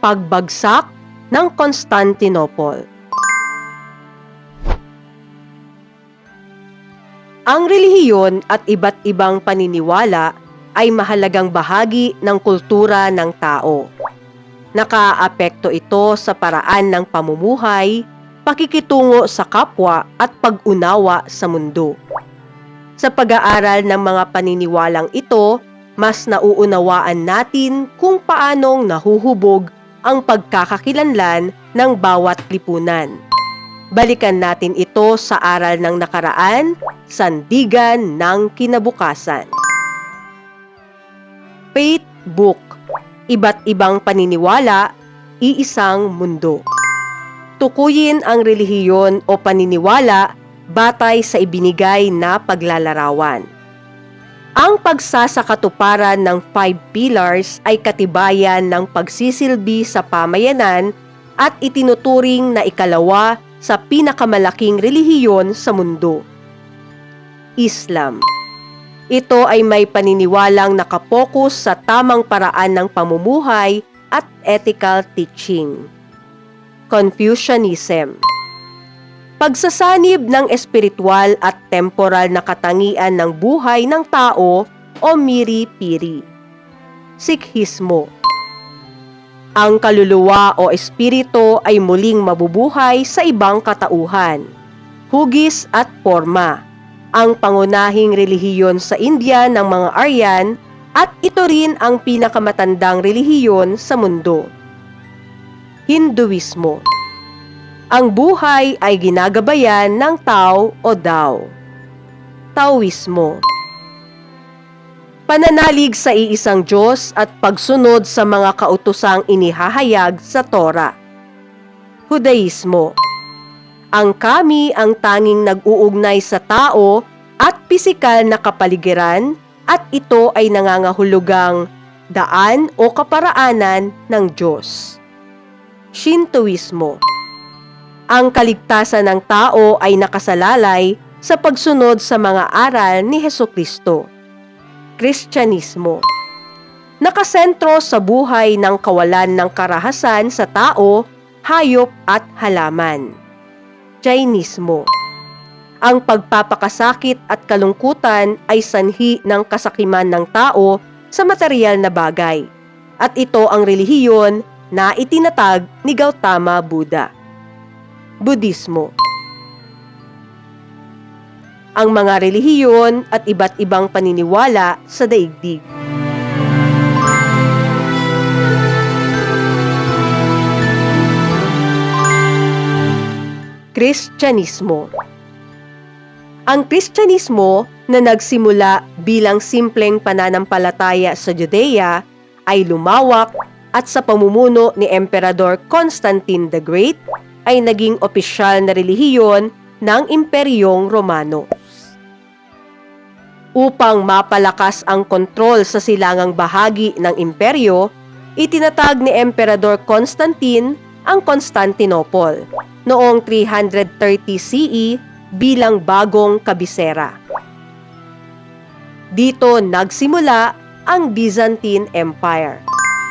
pagbagsak ng Constantinople. Ang relihiyon at iba't ibang paniniwala ay mahalagang bahagi ng kultura ng tao. Nakaapekto ito sa paraan ng pamumuhay, pakikitungo sa kapwa at pag-unawa sa mundo. Sa pag-aaral ng mga paniniwalang ito, mas nauunawaan natin kung paanong nahuhubog ang pagkakakilanlan ng bawat lipunan. Balikan natin ito sa aral ng nakaraan, sandigan ng kinabukasan. Faith Book. Iba't ibang paniniwala, iisang mundo. Tukuyin ang relihiyon o paniniwala batay sa ibinigay na paglalarawan. Ang pagsasakatuparan ng 5 pillars ay katibayan ng pagsisilbi sa pamayanan at itinuturing na ikalawa sa pinakamalaking relihiyon sa mundo. Islam. Ito ay may paniniwalang nakapokus sa tamang paraan ng pamumuhay at ethical teaching. Confucianism. Pagsasanib ng espiritual at temporal na katangian ng buhay ng tao o miri-piri. Sikhismo. Ang kaluluwa o espiritu ay muling mabubuhay sa ibang katauhan, hugis at forma. Ang pangunahing relihiyon sa India ng mga Aryan at ito rin ang pinakamatandang relihiyon sa mundo. Hinduismo. Ang buhay ay ginagabayan ng Tao o Tao. Taoismo. Pananalig sa iisang Diyos at pagsunod sa mga kautosang inihahayag sa Torah. Judaismo. Ang kami ang tanging nag-uugnay sa tao at pisikal na kapaligiran at ito ay nangangahulugang daan o kaparaanan ng Diyos. Shintoismo. Ang kaligtasan ng tao ay nakasalalay sa pagsunod sa mga aral ni Hesukristo. Kristyanismo. Nakasentro sa buhay ng kawalan ng karahasan sa tao, hayop at halaman. Jainismo. Ang pagpapakasakit at kalungkutan ay sanhi ng kasakiman ng tao sa material na bagay, at ito ang relihiyon na itinatag ni Gautama Buddha. Budismo. Ang mga relihiyon at iba't ibang paniniwala sa daigdig. Kristyanismo. Ang Kristyanismo na nagsimula bilang simpleng pananampalataya sa Judea ay lumawak at sa pamumuno ni Emperador Constantine the Great ay naging opisyal na relihiyon ng Imperyong Romano. Upang mapalakas ang kontrol sa silangang bahagi ng imperyo, itinatag ni Emperador Constantine ang Constantinople noong 330 CE bilang bagong kabisera. Dito nagsimula ang Byzantine Empire,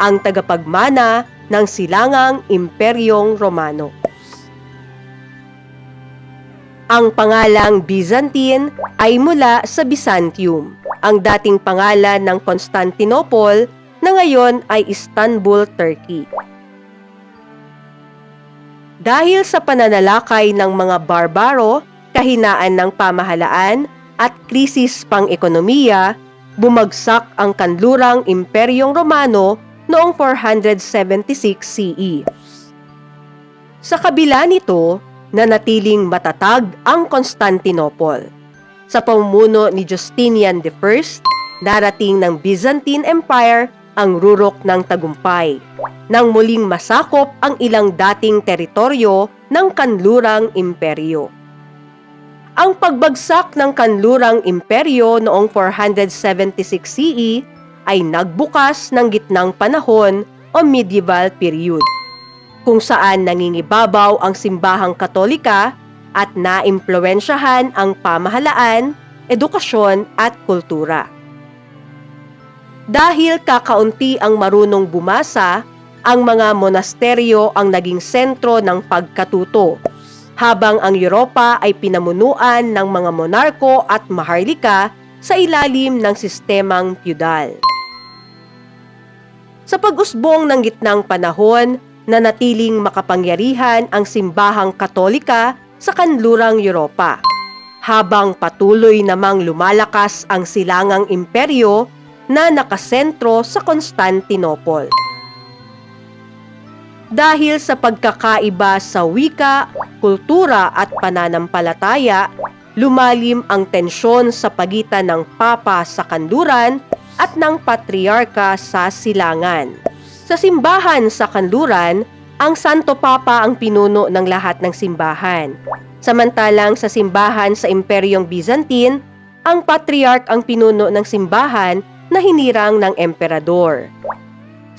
ang tagapagmana ng silangang Imperyong Romano. Ang pangalang Byzantine ay mula sa Byzantium, ang dating pangalan ng Constantinople na ngayon ay Istanbul, Turkey. Dahil sa pananalakay ng mga barbaro, kahinaan ng pamahalaan at krisis pang-ekonomiya, bumagsak ang kanlurang Imperyong Romano noong 476 CE. Sa kabila nito, nanatiling matatag ang Constantinople. Sa pamumuno ni Justinian I, darating ng Byzantine Empire ang rurok ng tagumpay, nang muling masakop ang ilang dating teritoryo ng kanlurang imperyo. Ang pagbagsak ng kanlurang imperyo noong 476 CE ay nagbukas ng gitnang panahon o medieval period, kung saan nangingibabaw ang simbahang Katolika at naimpluwensyahan ang pamahalaan, edukasyon at kultura. Dahil kakaunti ang marunong bumasa, Ang mga monasteryo ang naging sentro ng pagkatuto, habang ang Europa ay pinamunuan ng mga monarko at maharlika sa ilalim ng sistemang feudal. Sa pag-usbong ng gitnang panahon, nanatiling makapangyarihan ang simbahang Katolika sa kanlurang Europa, habang patuloy namang lumalakas ang silangang imperyo na nakasentro sa Constantinople. Dahil sa pagkakaiba sa wika, kultura at pananampalataya, lumalim ang tensyon sa pagitan ng Papa sa kanluran at ng Patriarka sa silangan. Sa simbahan sa kanluran, ang Santo Papa ang pinuno ng lahat ng simbahan. Samantalang sa simbahan sa Imperyong Byzantine, ang Patriarch ang pinuno ng simbahan na hinirang ng emperador.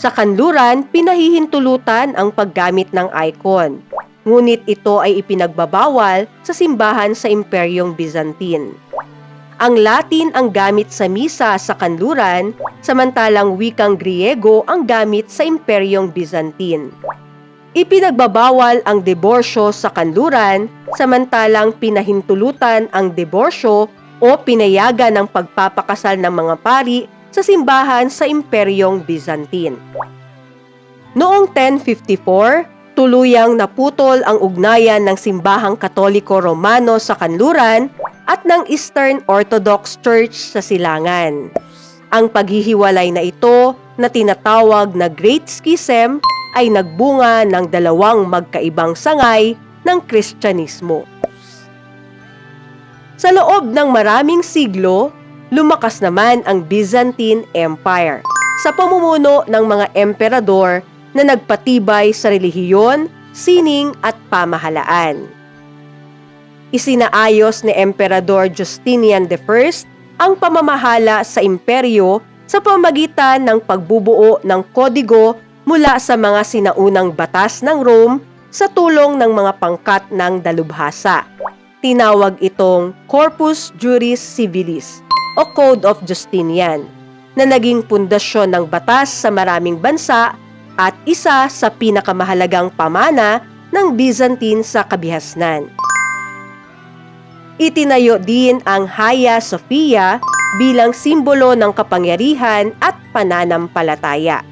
Sa kanluran, pinahihintulutan ang paggamit ng icon, ngunit ito ay ipinagbabawal sa simbahan sa Imperyong Byzantine. Ang Latin ang gamit sa misa sa kanluran, samantalang wikang Griego ang gamit sa Imperyong Byzantine. Ipinagbabawal ang diborsyo sa kanluran, samantalang pinahintulutan ang diborsyo o pinayagan ng pagpapakasal ng mga pari sa simbahan sa Imperyong Byzantine. Noong 1054, tuluyang naputol ang ugnayan ng simbahang Katoliko Romano sa kanluran at ng Eastern Orthodox Church sa silangan. Ang paghihiwalay na ito, na tinatawag na Great Schism, ay nagbunga ng dalawang magkaibang sangay ng Kristyanismo. Sa loob ng maraming siglo, lumakas naman ang Byzantine Empire sa pamumuno ng mga emperador na nagpatibay sa relihiyon, sining at pamahalaan. Isinaayos ni Emperador Justinian I ang pamamahala sa imperyo sa pamamagitan ng pagbubuo ng kodigo mula sa mga sinaunang batas ng Rome sa tulong ng mga pangkat ng dalubhasa. Tinawag itong Corpus Juris Civilis o Code of Justinian, na naging pundasyon ng batas sa maraming bansa at isa sa pinakamahalagang pamana ng Byzantine sa kabihasnan. Itinayo din ang Hagia Sophia bilang simbolo ng kapangyarihan at pananampalataya.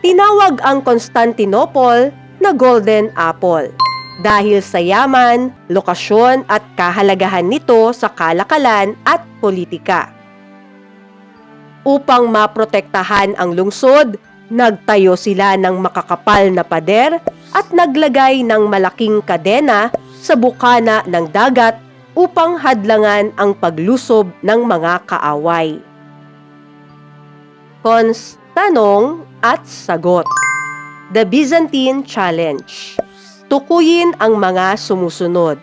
Tinawag ang Constantinople na Golden Apple dahil sa yaman, lokasyon at kahalagahan nito sa kalakalan at politika. Upang maprotektahan ang lungsod, nagtayo sila ng makakapal na pader at naglagay ng malaking kadena sa bukana ng dagat upang hadlangan ang paglusob ng mga kaaway. Tanong at sagot. The Byzantine Challenge. Tukuyin ang mga sumusunod.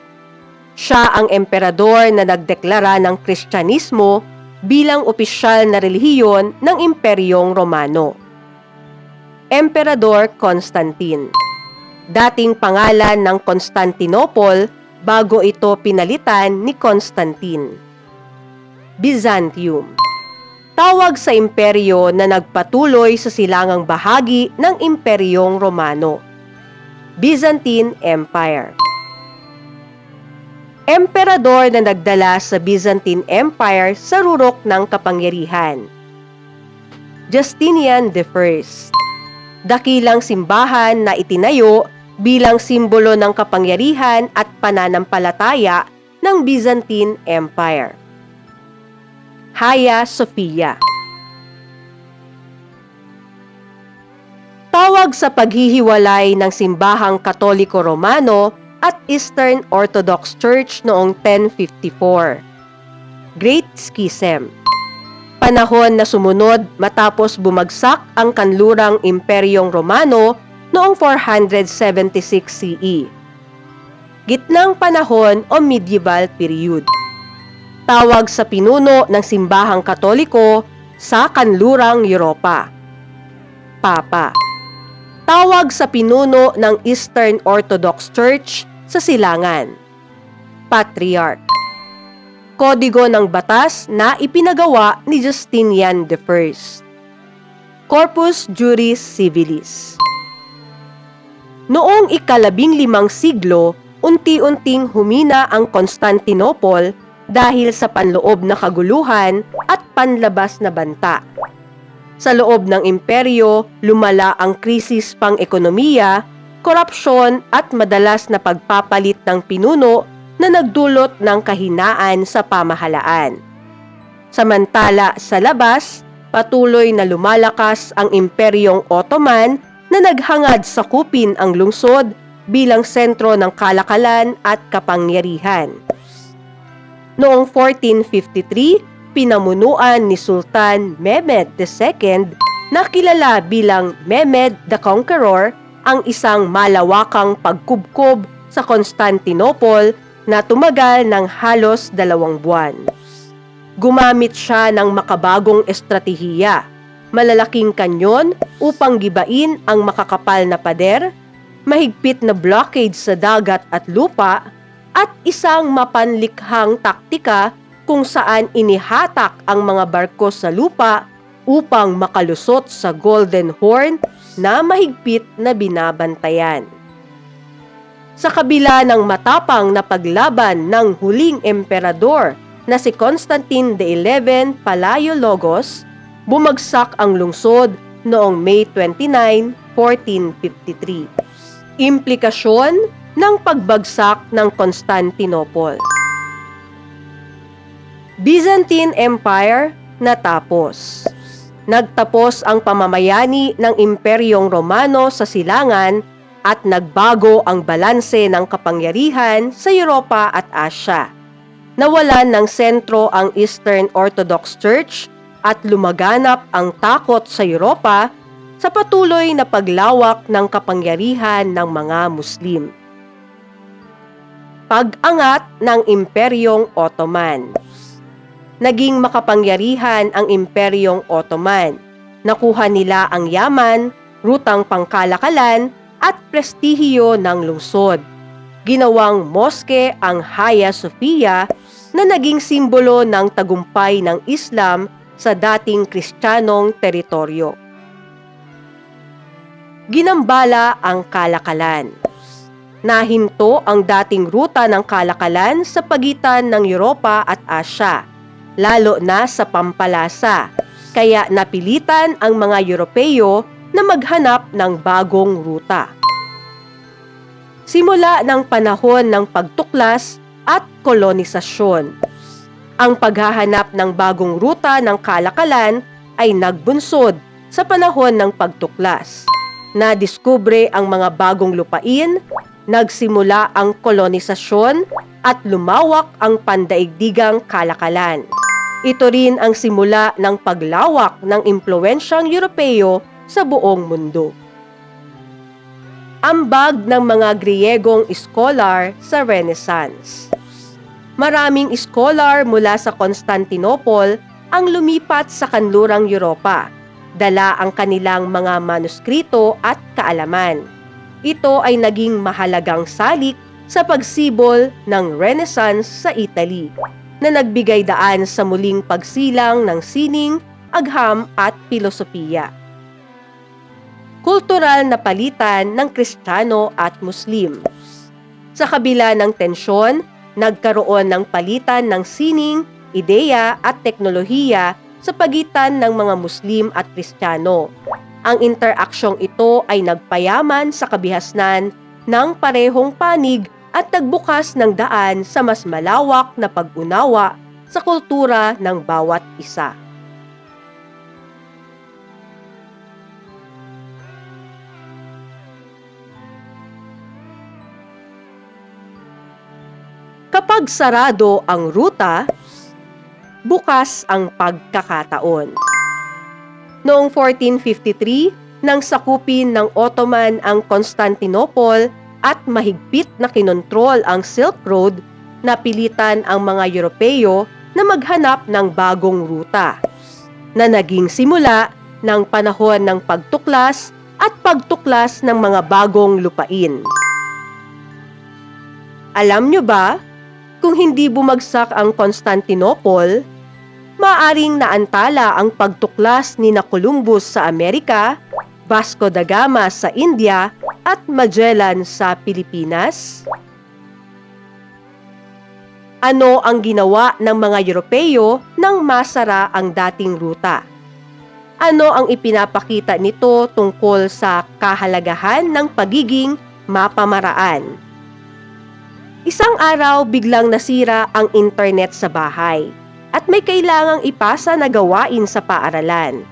Siya ang emperador na nagdeklara ng Kristyanismo bilang opisyal na relihiyon ng Imperyong Romano. Emperador Constantine. Dating pangalan ng Constantinople bago ito pinalitan ni Constantine. Byzantium. Tawag sa imperyo na nagpatuloy sa silangang bahagi ng Imperyong Romano. Byzantine Empire. Emperador na nagdala sa Byzantine Empire sa rurok ng kapangyarihan. Justinian I. Dakilang simbahan na itinayo bilang simbolo ng kapangyarihan at pananampalataya ng Byzantine Empire. Hagia Sophia. Tawag sa paghihiwalay ng simbahang Katoliko Romano at Eastern Orthodox Church noong 1054. Great Schism. Panahon na sumunod matapos bumagsak ang kanlurang Imperyong Romano noong 476 CE. Gitnang panahon o medieval period. Tawag sa pinuno ng simbahang Katoliko sa kanlurang Europa. Papa. Tawag sa pinuno ng Eastern Orthodox Church sa silangan. Patriarch. Kodigo ng batas na ipinagawa ni Justinian I. Corpus Juris Civilis. Noong ika-15 siglo, unti-unting humina ang Constantinople dahil sa panloob na kaguluhan at panlabas na banta. Sa loob ng imperyo, lumala ang krisis pang-ekonomiya, korupsyon at madalas na pagpapalit ng pinuno na nagdulot ng kahinaan sa pamahalaan. Samantala sa labas, patuloy na lumalakas ang Imperyong Ottoman na naghangad sakupin ang lungsod bilang sentro ng kalakalan at kapangyarihan. Noong 1453, pinamunuan ni Sultan Mehmed II na kilala bilang Mehmed the Conqueror ang isang malawakang pagkubkob sa Constantinople na tumagal ng halos 2 buwan. Gumamit siya ng makabagong estratehiya, malalaking kanyon upang gibain ang makakapal na pader, mahigpit na blockade sa dagat at lupa, at isang mapanlikhang taktika kung saan inihatak ang mga barko sa lupa upang makalusot sa Golden Horn na mahigpit na binabantayan. Sa kabila ng matapang na paglaban ng huling emperador na si Constantine XI Palaiologos, bumagsak ang lungsod noong May 29, 1453. Implikasyon ng pagbagsak ng Constantinople. Byzantine Empire natapos. Nagtapos ang pamamayani ng Imperyong Romano sa silangan at nagbago ang balanse ng kapangyarihan sa Europa at Asya. Nawalan ng sentro ang Eastern Orthodox Church at lumaganap ang takot sa Europa sa patuloy na paglawak ng kapangyarihan ng mga Muslim. Pag-angat ng Imperyong Ottoman. Naging makapangyarihan ang Imperyong Ottoman. Nakuha nila ang yaman, rutang pangkalakalan at prestihiyo ng lungsod. Ginawang moske ang Hagia Sophia na naging simbolo ng tagumpay ng Islam sa dating Kristiyanong teritoryo. Ginambala ang kalakalan. Nahinto ang dating ruta ng kalakalan sa pagitan ng Europa at Asya, lalo na sa Pampalasa, kaya napilitan ang mga Europeo na maghanap ng bagong ruta. Simula ng panahon ng pagtuklas at kolonisasyon, ang paghahanap ng bagong ruta ng kalakalan ay nagbunsod sa panahon ng pagtuklas. Nadiskubre ang mga bagong lupain, nagsimula ang kolonisasyon at lumawak ang pandaigdigang kalakalan. Ito rin ang simula ng paglawak ng impluwensyang Europeo sa buong mundo. Ambag ng mga Griyegong iskolar sa Renaissance. Maraming iskolar mula sa Constantinople ang lumipat sa kanlurang Europa. Dala ang kanilang mga manuskrito at kaalaman. Ito ay naging mahalagang salik sa pagsibol ng Renaissance sa Italy, na nagbigay daan sa muling pagsilang ng sining, agham at filosofiya. Kultural na palitan ng Kristiyano at Muslim. Sa kabila ng tensyon, nagkaroon ng palitan ng sining, ideya at teknolohiya sa pagitan ng mga Muslim at Kristiyano. Ang interaksyong ito ay nagpayaman sa kabihasnan ng parehong panig at nagbukas ng daan sa mas malawak na pag-unawa sa kultura ng bawat isa. Kapag sarado ang ruta, bukas ang pagkakataon. Noong 1453, nang sakupin ng Ottoman ang Constantinople at mahigpit na kinontrol ang Silk Road, napilitan ang mga Europeo na maghanap ng bagong ruta, na naging simula ng panahon ng pagtuklas at pagtuklas ng mga bagong lupain. Alam nyo ba, kung hindi bumagsak ang Constantinople, maaring naantala ang pagtuklas ni na Columbus sa Amerika, Vasco da Gama sa India at Magellan sa Pilipinas? Ano ang ginawa ng mga Europeo nang masara ang dating ruta? Ano ang ipinapakita nito tungkol sa kahalagahan ng pagiging mapamaraan? Isang araw biglang nasira ang internet sa bahay at may kailangang ipasa na gawain sa paaralan.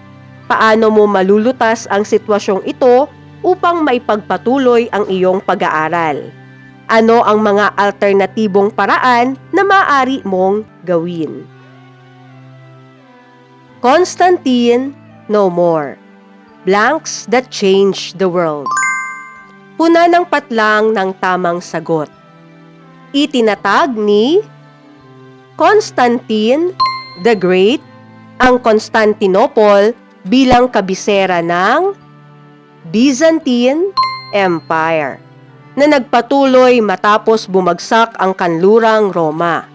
Paano mo malulutas ang sitwasyong ito upang maipagpatuloy ang iyong pag-aaral? Ano ang mga alternatibong paraan na maaari mong gawin? Constantine No More. Blanks that change the world. Puna ng patlang ng tamang sagot. Itinatag ni Constantine the Great ang Constantinople bilang kabisera ng Byzantine Empire na nagpatuloy matapos bumagsak ang kanlurang Roma.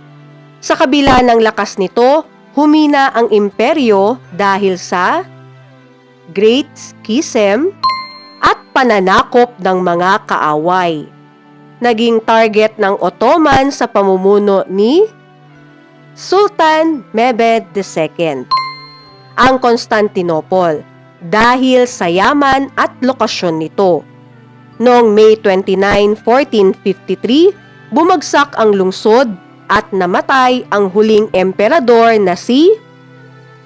Sa kabila ng lakas nito, humina ang imperyo dahil sa Great Schism at pananakop ng mga kaaway. Naging target ng Ottoman sa pamumuno ni Sultan Mehmed II ang Constantinople dahil sa yaman at lokasyon nito. Noong May 29, 1453, bumagsak ang lungsod at namatay ang huling emperador na si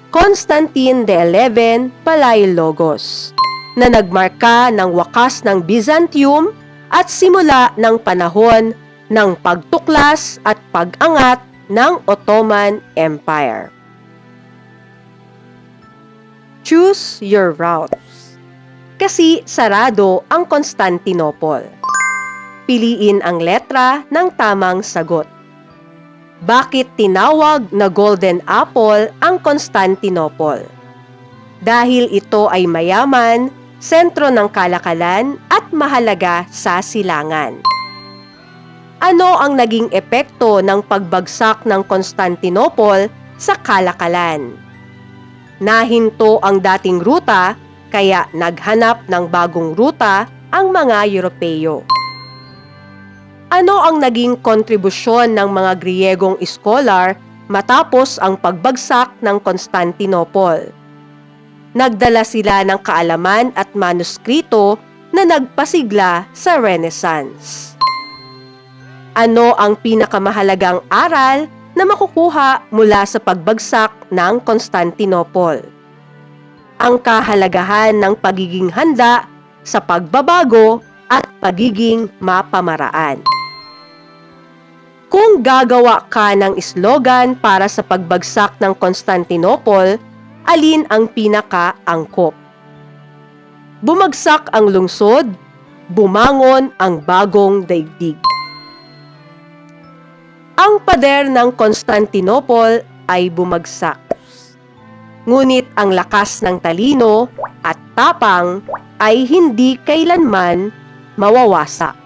Constantine XI Palaiologos, na nagmarka ng wakas ng Byzantium at simula ng panahon ng pagtuklas at pag-angat ng Ottoman Empire. Choose your route. Kasi sarado ang Constantinople. Piliin ang letra ng tamang sagot. Bakit tinawag na Golden Apple ang Constantinople? Dahil ito ay mayaman, sentro ng kalakalan at mahalaga sa silangan. Ano ang naging epekto ng pagbagsak ng Constantinople sa kalakalan? Nahinto ang dating ruta, kaya naghanap ng bagong ruta ang mga Europeo. Ano ang naging kontribusyon ng mga Griyegong scholar matapos ang pagbagsak ng Constantinople? Nagdala sila ng kaalaman at manuskrito na nagpasigla sa Renaissance. Ano ang pinakamahalagang aral na makukuha mula sa pagbagsak ng Constantinople? Ang kahalagahan ng pagiging handa sa pagbabago at pagiging mapamaraan. Kung gagawa ka ng slogan para sa pagbagsak ng Constantinople, alin ang pinaka-angkop? Bumagsak ang lungsod, bumangon ang bagong daigdig. Ang pader ng Constantinople ay bumagsak. Ngunit ang lakas ng talino at tapang ay hindi kailanman mawawasak.